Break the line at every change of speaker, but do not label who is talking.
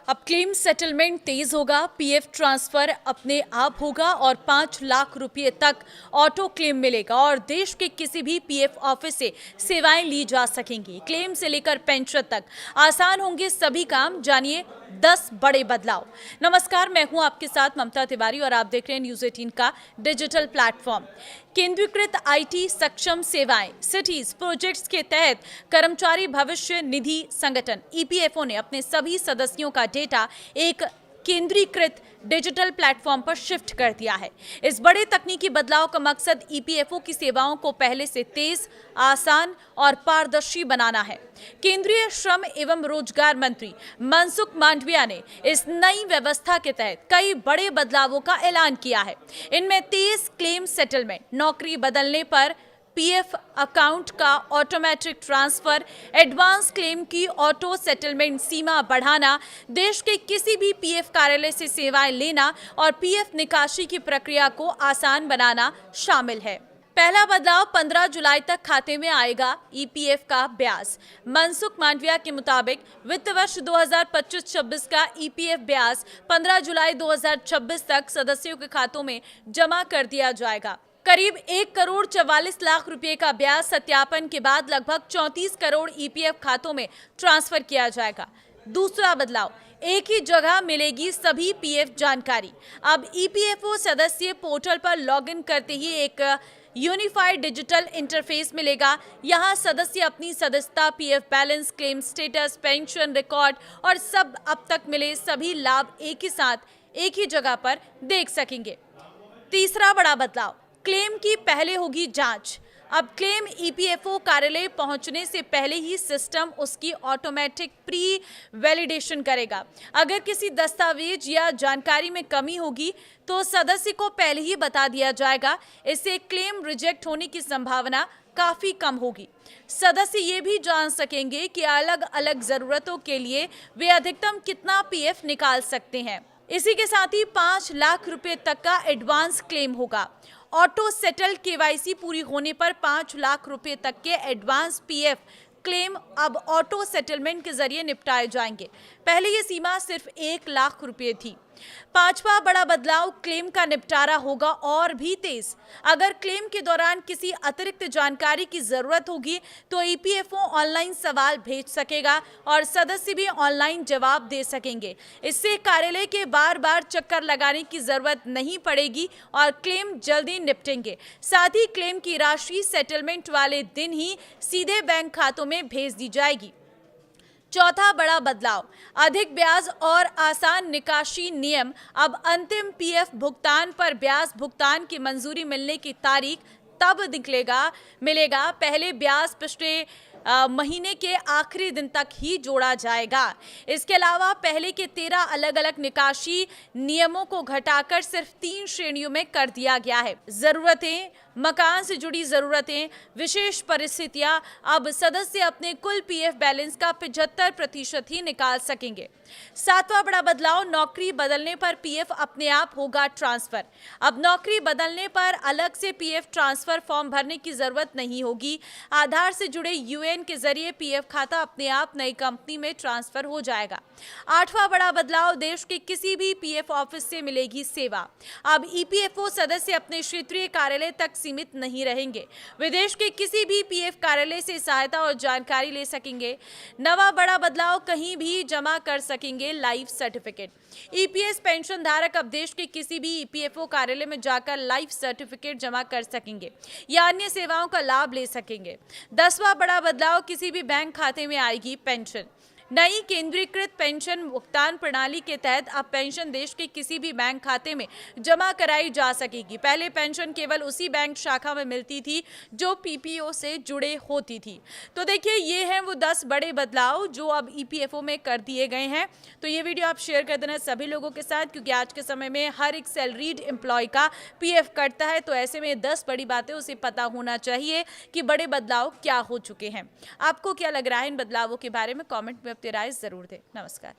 अब claim settlement तेज होगा, PF transfer अपने आप होगा और 5 लाख रुपए तक ऑटो क्लेम मिलेगा और देश के किसी भी पीएफ ऑफिस से सेवाएं ली जा सकेंगी। क्लेम से लेकर पेंशन तक आसान होंगे सभी काम। जानिए 10 बड़े बदलाव। नमस्कार, मैं हूं आपके साथ ममता तिवारी और आप देख रहे हैं न्यूज़ 18 का डिजिटल प्लेटफॉर्म। केंद्रीकृत आईटी सक्षम सेवाएं सिटीज प्रोजेक्ट्स के तहत कर्मचारी भविष्य निधि संगठन ईपीएफओ ने अपने सभी सदस्यों का डेटा एक केंद्रीकृत डिजिटल प्लेटफॉर्म पर शिफ्ट कर दिया है। इस बड़े तकनीकी बदलाव का मकसद ईपीएफओ की सेवाओं को पहले से तेज, आसान और पारदर्शी बनाना है। केंद्रीय श्रम एवं रोजगार मंत्री मनसुख मांडविया ने इस नई व्यवस्था के तहत कई बड़े बदलावों का ऐलान किया है। इनमें तेज क्लेम सेटलमेंट, नौकरी बदलने पर पीएफ अकाउंट का ऑटोमेटिक ट्रांसफर, एडवांस क्लेम की ऑटो सेटलमेंट सीमा बढ़ाना, देश के किसी भी पीएफ कार्यालय से सेवाएं लेना और पीएफ निकासी की प्रक्रिया को आसान बनाना शामिल है। पहला बदलाव 15 जुलाई तक खाते में आएगा ईपीएफ का ब्याज। मनसुख मांडविया के मुताबिक वित्त वर्ष 2025-26 का ईपीएफ ब्याज 15 जुलाई 2026 तक सदस्यों के खातों में जमा कर दिया जाएगा। करीब 1 करोड़ 44 लाख रुपए का ब्याज सत्यापन के बाद लगभग 34 करोड़ ईपीएफ खातों में ट्रांसफर किया जाएगा। दूसरा बदलाव, एक ही जगह मिलेगी सभी पीएफ जानकारी। अब ईपीएफओ सदस्य पोर्टल पर लॉगिन करते ही एक यूनिफाइड डिजिटल इंटरफेस मिलेगा। यहां सदस्य अपनी सदस्यता, PF balance, claim status, pension record और सब अब तक मिले सभी लाभ एक ही साथ एक ही जगह पर देख सकेंगे। तीसरा बड़ा बदलाव, क्लेम की पहले होगी जांच। अब क्लेम ईपीएफओ कार्यालय पहुंचने से पहले ही सिस्टम उसकी ऑटोमेटिक प्री वैलिडेशन करेगा। अगर किसी दस्तावेज या जानकारी में कमी होगी तो सदस्य को पहले ही बता दिया जाएगा। इससे क्लेम रिजेक्ट होने की संभावना काफी कम होगी। सदस्य ये भी जान सकेंगे कि अलग अलग जरूरतों के लिए वे अधिकतम कितना पीएफ निकाल सकते हैं। इसी के साथ ही 5 लाख रुपए तक का एडवांस क्लेम होगा। ऑटो सेटल केवाईसी पूरी होने पर 5 लाख रुपए तक के एडवांस पीएफ क्लेम अब ऑटो सेटलमेंट के जरिए निपटाए जाएंगे। पहले ये सीमा सिर्फ 1 लाख रुपए थी। पांचवा बड़ा बदलाव, क्लेम का निपटारा होगा और भी तेज। अगर क्लेम के दौरान किसी अतिरिक्त जानकारी की जरूरत होगी तो ईपीएफओ ऑनलाइन सवाल भेज सकेगा और सदस्य भी ऑनलाइन जवाब दे सकेंगे। इससे कार्यालय के बार बार चक्कर लगाने की जरूरत नहीं पड़ेगी और क्लेम जल्दी निपटेंगे। साथ ही क्लेम की राशि सेटलमेंट वाले दिन ही सीधे बैंक खातों में भेज दी जाएगी। चौथा बड़ा बदलाव, अधिक ब्याज और आसान निकासी नियम। अब अंतिम पीएफ भुगतान पर ब्याज भुगतान की मंजूरी मिलने की तारीख तब मिलेगा। पहले ब्याज पिछले महीने के आखिरी दिन तक ही जोड़ा जाएगा। इसके अलावा पहले के 13 अलग अलग निकासी नियमों को घटाकर सिर्फ 3 श्रेणियों में कर दिया गया है। जरूरतें, मकान से जुड़ी जरूरतें, विशेष परिस्थितियां। अब सदस्य अपने कुल पीएफ बैलेंस का 75% ही निकाल सकेंगे। सातवां बड़ा बदलाव, नौकरी बदलने पर पीएफ अपने आप होगा ट्रांसफर। अब नौकरी बदलने पर अलग से पीएफ ट्रांसफर फॉर्म भरने की जरूरत नहीं होगी। आधार से जुड़े यूएएन के जरिए पीएफ खाता अपने आप नई कंपनी में ट्रांसफर हो जाएगा। आठवां बड़ा बदलाव, देश के किसी भी पीएफ ऑफिस से मिलेगी सेवा। अब ईपीएफओ सदस्य अपने क्षेत्रीय कार्यालय तक सीमित नहीं रहेंगे। विदेश के किसी भी पीएफ कार्यालय से सहायता और जानकारी ले सकेंगे। नवा बड़ा बदलाव, कहीं भी जमा कर सकेंगे लाइफ सर्टिफिकेट। ईपीएस पेंशन धारक अब देश के किसी भी ईपीएफओ कार्यालय में जाकर लाइफ सर्टिफिकेट जमा कर सकेंगे या अन्य सेवाओं का लाभ ले सकेंगे। 10वां बड़ा बदलाव, किसी भी बैंक खाते में आएगी पेंशन। नई केंद्रीकृत पेंशन भुगतान प्रणाली के तहत अब पेंशन देश के किसी भी बैंक खाते में जमा कराई जा सकेगी। पहले पेंशन केवल उसी बैंक शाखा में मिलती थी जो पीपीओ से जुड़े होती थी। तो देखिए, ये हैं वो 10 बड़े बदलाव जो अब ईपीएफओ में कर दिए गए हैं। तो ये वीडियो आप शेयर कर देना सभी लोगों के साथ, क्योंकि आज के समय में हर एक सैलरीड एम्प्लॉय का पीएफ कटता है। तो ऐसे में 10 बड़ी बातें उसे पता होना चाहिए कि बड़े बदलाव क्या हो चुके हैं। आपको क्या लग रहा है इन बदलावों के बारे में? कॉमेंट में अपनी राय जरूर दें। नमस्कार।